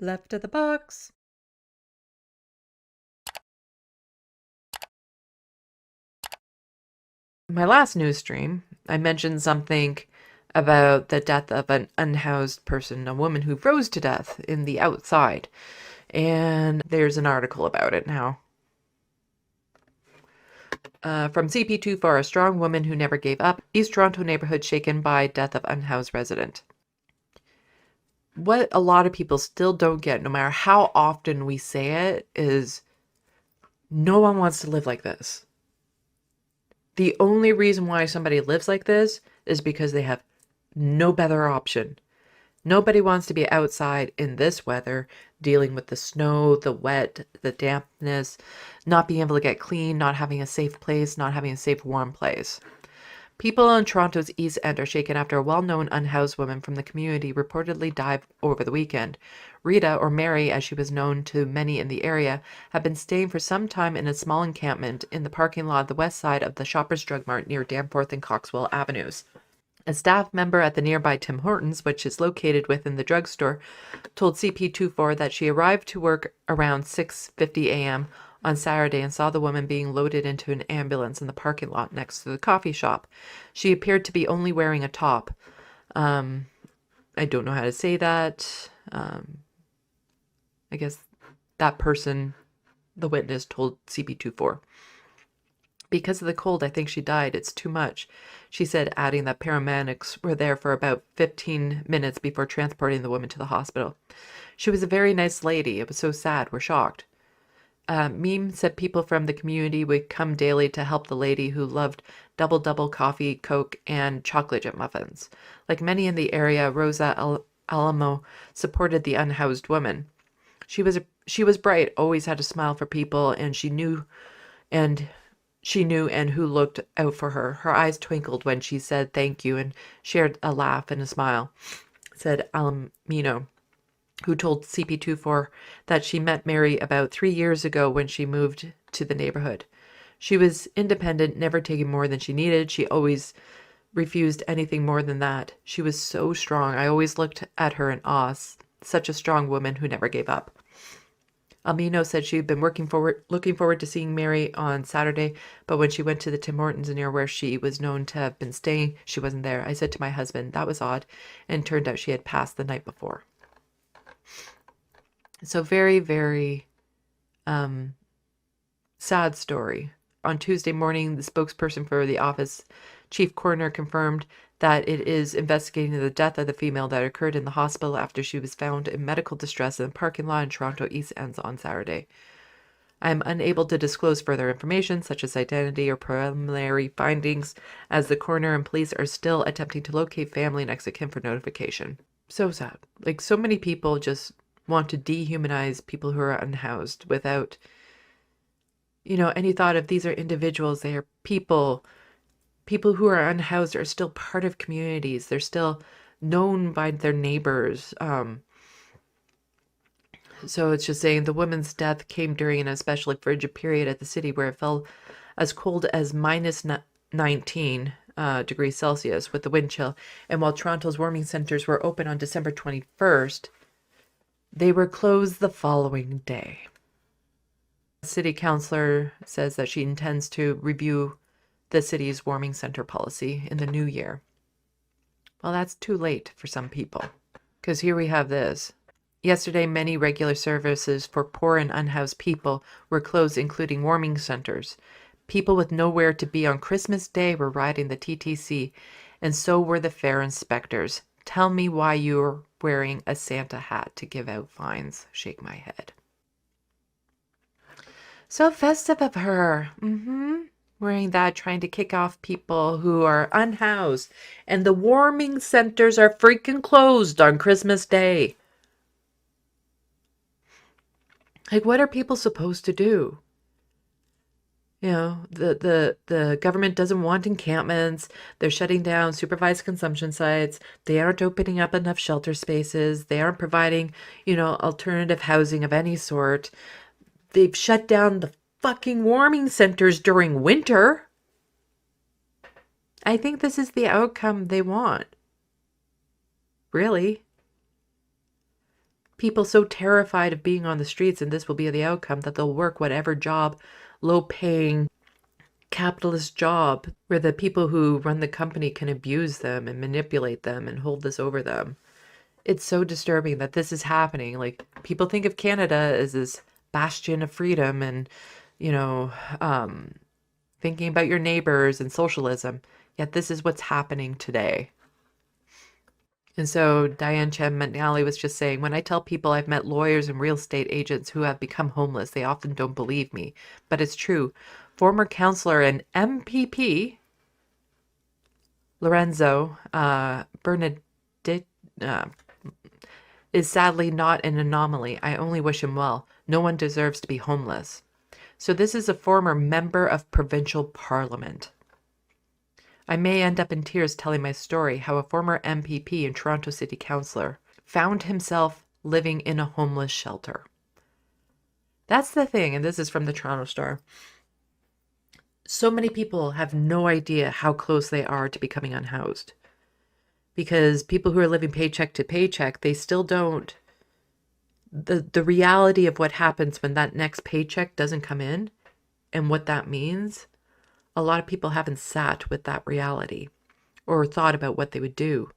Left of the box. My last news stream, I mentioned something about the death of an unhoused person, a woman who froze to death in the outside. And there's an article about it now. From CP24, a strong woman who never gave up. East Toronto neighborhood shaken by death of unhoused resident. What a lot of people still don't get, no matter how often we say it, is no one wants to live like this. The only reason why somebody lives like this is because they have no better option. Nobody wants to be outside in this weather, dealing with the snow, the wet, the dampness, not being able to get clean, not having a safe place, not having a safe, warm place. People in Toronto's East End are shaken after a well-known unhoused woman from the community reportedly died over the weekend. Rita, or Mary as she was known to many in the area, had been staying for some time in a small encampment in the parking lot of the west side of the Shoppers Drug Mart near Danforth and Coxwell Avenues. A staff member at the nearby Tim Hortons, which is located within the drugstore, told CP24 that she arrived to work around 6:50 a.m. on Saturday and saw the woman being loaded into an ambulance in the parking lot next to the coffee shop. She appeared to be only wearing a top. I don't know how to say that. I guess that person, the witness, told CP24. Because of the cold, I think she died. It's too much, she said, adding that paramedics were there for about 15 minutes before transporting the woman to the hospital. She was a very nice lady. It was so sad. We're shocked. Meme said people from the community would come daily to help the lady who loved double coffee, Coke, and chocolate chip muffins. Like many in the area, Rosa Alamo supported the unhoused woman. She was bright, always had a smile for people, and she knew and who looked out for her. Her eyes twinkled when she said thank you and shared a laugh and a smile, said Alamino, who told CP24 that she met Mary about 3 years ago when she moved to the neighborhood. She was independent, never taking more than she needed. She always refused anything more than that. She was so strong. I always looked at her in awe. Such a strong woman who never gave up. Almino said she'd been looking forward to seeing Mary on Saturday, but when she went to the Tim Hortons near where she was known to have been staying, she wasn't there. I said to my husband, that was odd, and turned out she had passed the night before. So very, very sad story. On Tuesday morning, the spokesperson for the office chief coroner confirmed that it is investigating the death of the female that occurred in the hospital after she was found in medical distress in the parking lot in Toronto East End on Saturday. I am unable to disclose further information, such as identity or preliminary findings, as the coroner and police are still attempting to locate family and next of kin for notification. So sad. Like, so many people just want to dehumanize people who are unhoused without, any thought of these are individuals, they are people. People who are unhoused are still part of communities. They're still known by their neighbors. So it's just saying the woman's death came during an especially frigid period at the city where it fell as cold as minus 19 degrees Celsius with the wind chill. And while Toronto's warming centers were open on December 21st, they were closed the following day. The city councillor says that she intends to review the city's warming center policy in the new year. Well, that's too late for some people, because here we have this. Yesterday, many regular services for poor and unhoused people were closed, including warming centers. People with nowhere to be on Christmas Day were riding the TTC, and so were the fair inspectors. Tell me why you're wearing a Santa hat to give out fines. Shake my head. So festive of her. Wearing that, trying to kick off people who are unhoused. And the warming centers are freaking closed on Christmas Day. Like, what are people supposed to do? The government doesn't want encampments. They're shutting down supervised consumption sites. They aren't opening up enough shelter spaces. They aren't providing, alternative housing of any sort. They've shut down the fucking warming centers during winter. I think this is the outcome they want. Really? People so terrified of being on the streets and this will be the outcome that they'll work whatever job, low paying capitalist job where the people who run the company can abuse them and manipulate them and hold this over them. It's so disturbing that this is happening. Like, people think of Canada as this bastion of freedom and, you know, thinking about your neighbors and socialism. Yet this is what's happening today. And so Diane Chen McNally was just saying, when I tell people I've met lawyers and real estate agents who have become homeless, they often don't believe me. But it's true. Former counselor and MPP Lorenzo Bernadette is sadly not an anomaly. I only wish him well. No one deserves to be homeless. So this is a former member of provincial parliament. I may end up in tears telling my story, how a former MPP and Toronto City Councillor found himself living in a homeless shelter. That's the thing, and this is from the Toronto Star. So many people have no idea how close they are to becoming unhoused. Because people who are living paycheck to paycheck, they still don't. The reality of what happens when that next paycheck doesn't come in and what that means, a lot of people haven't sat with that reality or thought about what they would do.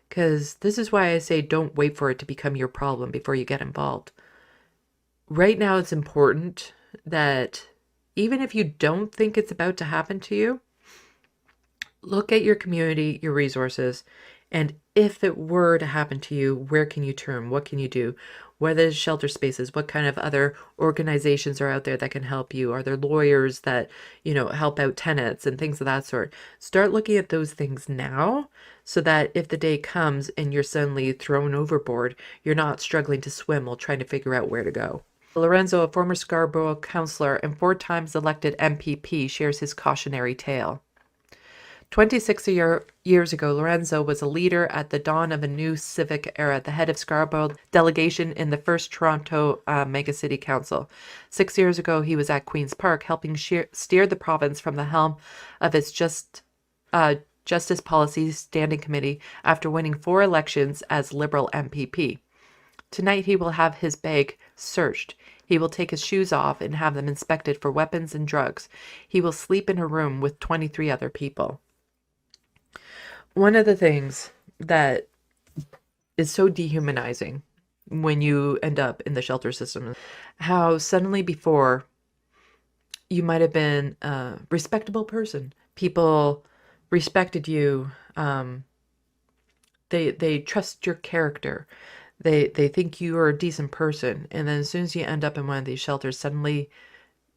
Because this is why I say don't wait for it to become your problem before you get involved. Right now, it's important that even if you don't think it's about to happen to you, look at your community, your resources, and if it were to happen to you, where can you turn? What can you do? What are the shelter spaces? What kind of other organizations are out there that can help you? Are there lawyers that, help out tenants and things of that sort? Start looking at those things now so that if the day comes and you're suddenly thrown overboard, you're not struggling to swim while trying to figure out where to go. Lorenzo, a former Scarborough councillor and 4 times elected MPP, shares his cautionary tale. 26 years ago, Lorenzo was a leader at the dawn of a new civic era, the head of Scarborough delegation in the first Toronto megacity council. 6 years ago, he was at Queen's Park, helping steer the province from the helm of its Justice Policy Standing Committee after winning 4 elections as Liberal MPP. Tonight, he will have his bag searched. He will take his shoes off and have them inspected for weapons and drugs. He will sleep in a room with 23 other people. One of the things that is so dehumanizing when you end up in the shelter system, how suddenly before you might have been a respectable person. People respected you. They trust your character. They think you are a decent person. And then as soon as you end up in one of these shelters, suddenly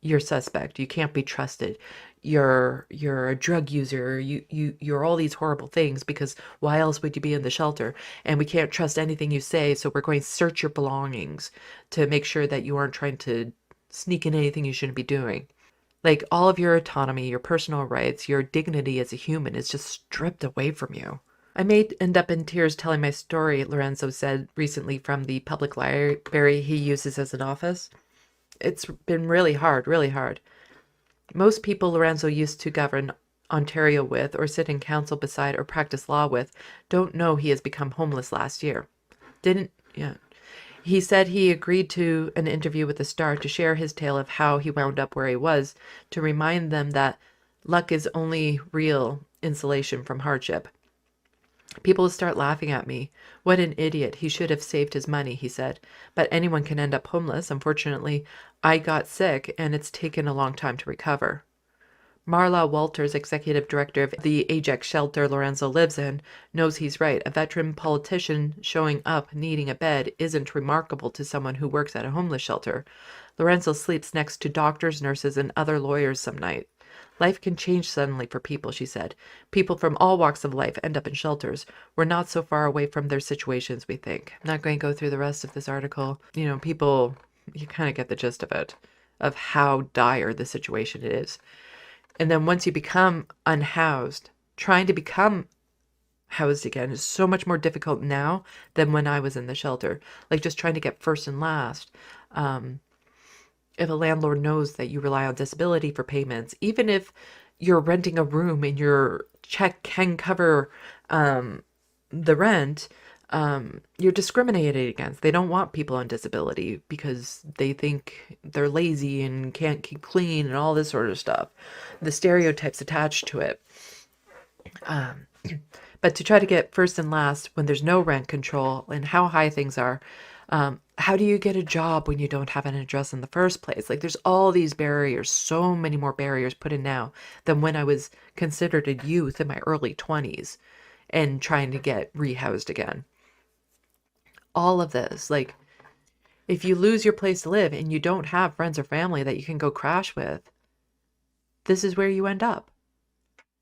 you're suspect. You can't be trusted. You're a drug user. You're all these horrible things, because why else would you be in the shelter? And we can't trust anything you say, so we're going to search your belongings to make sure that you aren't trying to sneak in anything you shouldn't be doing. Like, all of your autonomy, your personal rights, your dignity as a human is just stripped away from you. I may end up in tears telling my story, Lorenzo said recently from the public library he uses as an office. It's been really hard, really hard. Most people Lorenzo used to govern Ontario with, or sit in council beside, or practice law with, don't know he has become homeless last year. He said he agreed to an interview with the Star to share his tale of how he wound up where he was, to remind them that luck is only real insulation from hardship. People will start laughing at me. What an idiot. He should have saved his money, he said. But anyone can end up homeless. Unfortunately, I got sick, and it's taken a long time to recover. Marla Walters, executive director of the Ajax shelter Lorenzo lives in, knows he's right. A veteran politician showing up needing a bed isn't remarkable to someone who works at a homeless shelter. Lorenzo sleeps next to doctors, nurses, and other lawyers some night. Life can change suddenly for people, she said. People from all walks of life end up in shelters. We're not so far away from their situations, we think. I'm not going to go through the rest of this article. People, you kind of get the gist of it, of how dire the situation is. And then once you become unhoused, trying to become housed again is so much more difficult now than when I was in the shelter. Like, just trying to get first and last. If a landlord knows that you rely on disability for payments, even if you're renting a room and your check can cover the rent, You're discriminated against. They don't want people on disability because they think they're lazy and can't keep clean and all this sort of stuff. The stereotypes attached to it. But to try to get first and last when there's no rent control and how high things are, how do you get a job when you don't have an address in the first place? Like there's all these barriers, so many more barriers put in now than when I was considered a youth in my early 20s and trying to get rehoused again. All of this, like if you lose your place to live and you don't have friends or family that you can go crash with, this is where you end up.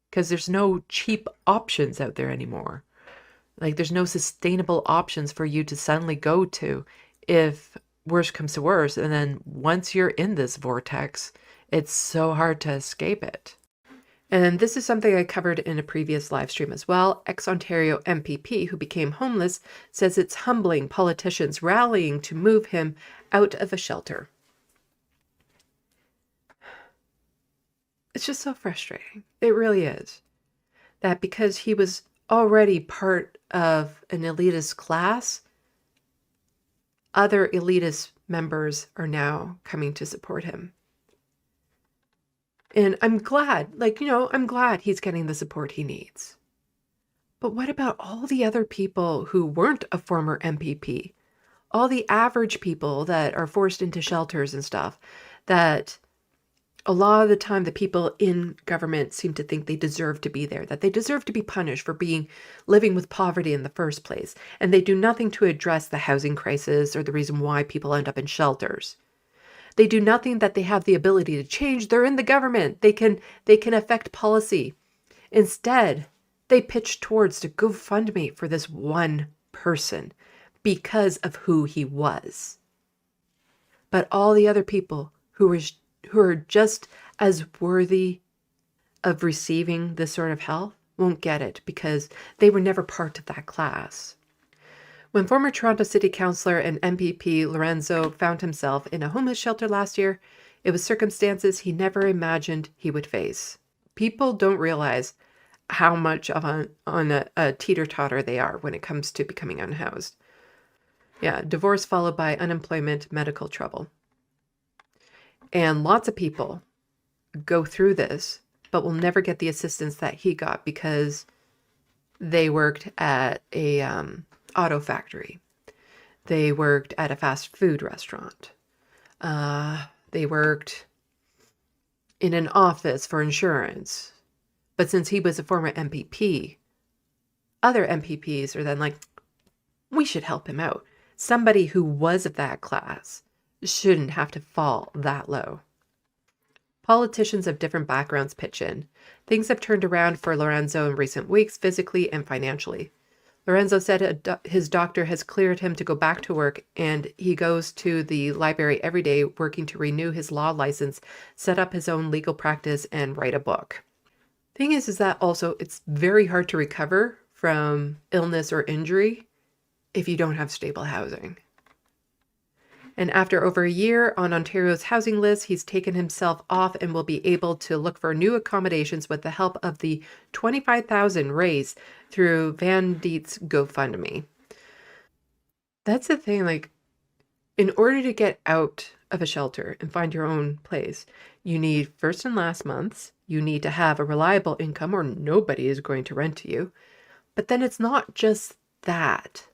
Because there's no cheap options out there anymore. Like there's no sustainable options for you to suddenly go to if worse comes to worse. And then once you're in this vortex, it's so hard to escape it. And this is something I covered in a previous live stream as well. Ex-Ontario MPP, who became homeless, says it's humbling politicians rallying to move him out of a shelter. It's just so frustrating. It really is. That because he was already part of an elitist class, other elitist members are now coming to support him. And I'm glad, I'm glad he's getting the support he needs. But what about all the other people who weren't a former MPP? All the average people that are forced into shelters and stuff, that a lot of the time the people in government seem to think they deserve to be there, that they deserve to be punished for living with poverty in the first place. And they do nothing to address the housing crisis or the reason why people end up in shelters. They do nothing that they have the ability to change. They're in the government. They can affect policy. Instead, they pitch towards to GoFundMe for this one person because of who he was. But all the other people who are just as worthy of receiving this sort of help won't get it because they were never part of that class. When former Toronto City Councillor and MPP Lorenzo found himself in a homeless shelter last year, it was circumstances he never imagined he would face. People don't realize how much of a teeter-totter they are when it comes to becoming unhoused. Yeah, divorce followed by unemployment, medical trouble. And lots of people go through this, but will never get the assistance that he got because they worked at a auto factory. They worked at a fast food restaurant. They worked in an office for insurance. But since he was a former MPP, other MPPs are then like, we should help him out. Somebody who was of that class shouldn't have to fall that low. Politicians of different backgrounds pitch in. Things have turned around for Lorenzo in recent weeks, physically and financially. Lorenzo said his doctor has cleared him to go back to work, and he goes to the library every day working to renew his law license, set up his own legal practice, and write a book. Thing is that also it's very hard to recover from illness or injury if you don't have stable housing. And after over a year on Ontario's housing list, he's taken himself off and will be able to look for new accommodations with the help of the $25,000 raised through Van Diet's GoFundMe. That's the thing, like, in order to get out of a shelter and find your own place, you need first and last months. You need to have a reliable income or nobody is going to rent to you. But then it's not just that.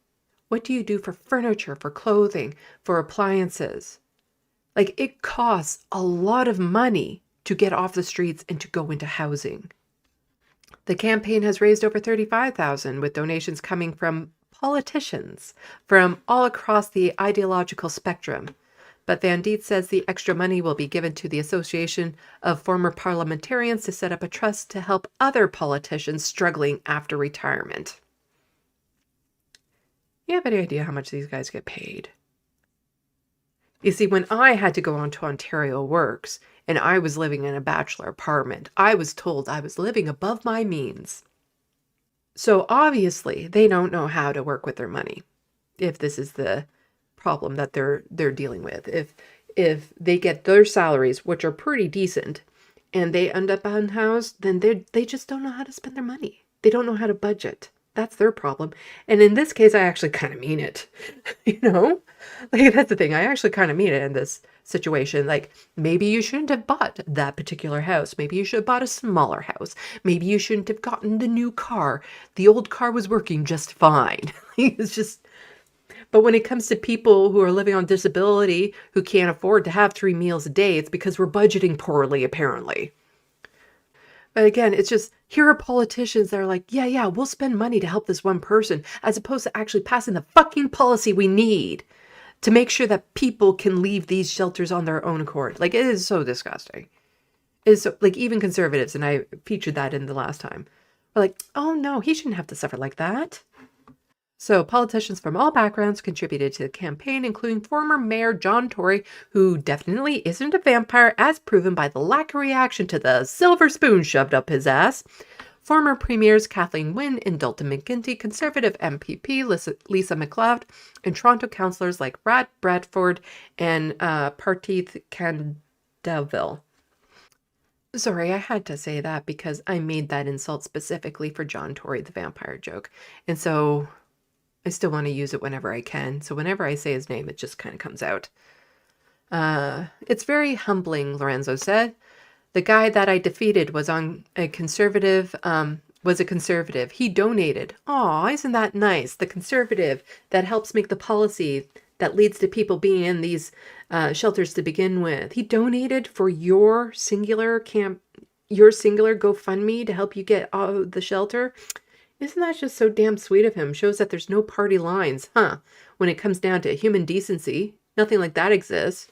What do you do for furniture, for clothing, for appliances? Like, it costs a lot of money to get off the streets and to go into housing. The campaign has raised over $35,000 with donations coming from politicians from all across the ideological spectrum. But Van Diet says the extra money will be given to the Association of Former Parliamentarians to set up a trust to help other politicians struggling after retirement. You have any idea how much these guys get paid? You see, when I had to go on to Ontario Works and I was living in a bachelor apartment, I was told I was living above my means. So obviously they don't know how to work with their money. If this is the problem that they're dealing with, if they get their salaries, which are pretty decent, and they end up unhoused, then they just don't know how to spend their money. They don't know how to budget. That's their problem. And in this case, I actually kind of mean it. You know? Like, that's the thing. I actually kind of mean it in this situation. Like, maybe you shouldn't have bought that particular house. Maybe you should have bought a smaller house. Maybe you shouldn't have gotten the new car. The old car was working just fine. It's just, but when it comes to people who are living on disability, who can't afford to have 3 meals a day, it's because we're budgeting poorly, apparently. But again, it's just, here are politicians that are like, yeah, we'll spend money to help this one person, as opposed to actually passing the fucking policy we need to make sure that people can leave these shelters on their own accord. Like, it is so disgusting. It is so, like, even conservatives, and I featured that in the last time, are like, oh no, he shouldn't have to suffer like that. So politicians from all backgrounds contributed to the campaign, including former Mayor John Tory, who definitely isn't a vampire, as proven by the lack of reaction to the silver spoon shoved up his ass. Former premiers Kathleen Wynne and Dalton McGuinty, Conservative MPP Lisa MacLeod, and Toronto councillors like Brad Bradford and Partith Candaville. Sorry, I had to say that because I made that insult specifically for John Tory, the vampire joke. And so I still want to use it whenever I can. So whenever I say his name, it just kind of comes out. It's very humbling, Lorenzo said. The guy that I defeated was on a conservative, He donated. Aw, isn't that nice? The conservative that helps make the policy that leads to people being in these shelters to begin with. He donated for your singular GoFundMe to help you get out of the shelter. Isn't that just so damn sweet of him? Shows that there's no party lines, huh? When it comes down to human decency, nothing like that exists.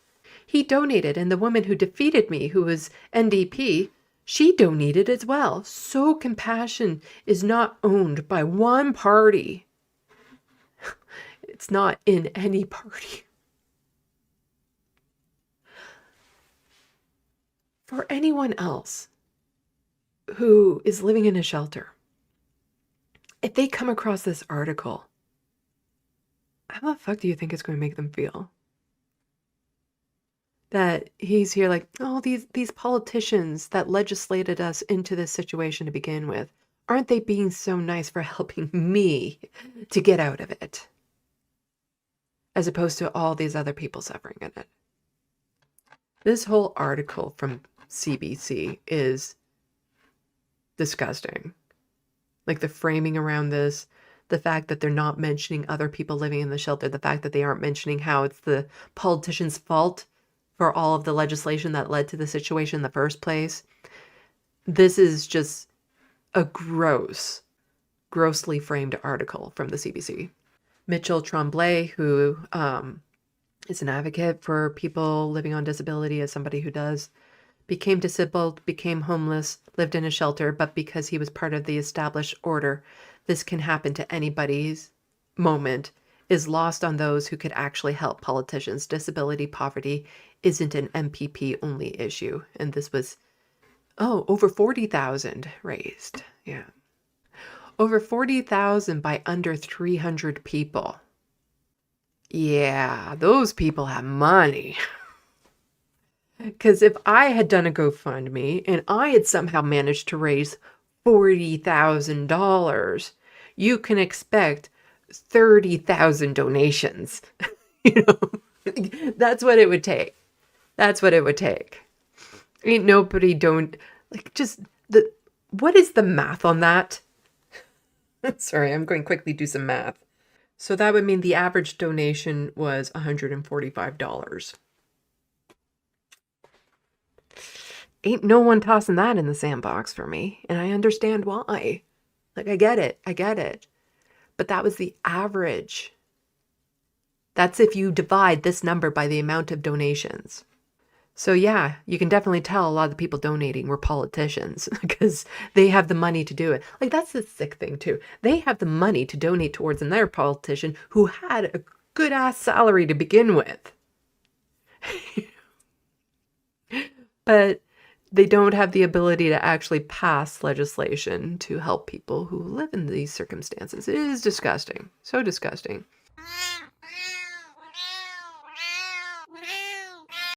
He donated, and the woman who defeated me, who was NDP, she donated as well. So compassion is not owned by one party. It's not in any party. For anyone else who is living in a shelter, if they come across this article, how the fuck do you think it's going to make them feel? That he's here like, oh, these politicians that legislated us into this situation to begin with, aren't they being so nice for helping me to get out of it? As opposed to all these other people suffering in it. This whole article from CBC is disgusting. Like the framing around this, the fact that they're not mentioning other people living in the shelter, the fact that they aren't mentioning how it's the politicians' fault for all of the legislation that led to the situation in the first place. This is just a grossly framed article from the CBC. Mitchell Tremblay, who is an advocate for people living on disability, as somebody who does, became disabled, became homeless, lived in a shelter, but because he was part of the established order, this can happen to anybody's moment, is lost on those who could actually help politicians. Disability poverty isn't an MPP only issue. And this was, over 40,000 raised. Yeah. Over 40,000 by under 300 people. Yeah, those people have money. Because if I had done a GoFundMe and I had somehow managed to raise $40,000, you can expect 30,000 donations. You know, that's what it would take. That's what it would take. Ain't nobody what is the math on that? Sorry, I'm going to quickly do some math. So that would mean the average donation was $145. Ain't no one tossing that in the sandbox for me. And I understand why. Like, I get it. But that was the average. That's if you divide this number by the amount of donations. So yeah, you can definitely tell a lot of the people donating were politicians because they have the money to do it. Like, that's the sick thing too. They have the money to donate towards another politician who had a good ass salary to begin with. But they don't have the ability to actually pass legislation to help people who live in these circumstances. It is disgusting. So disgusting.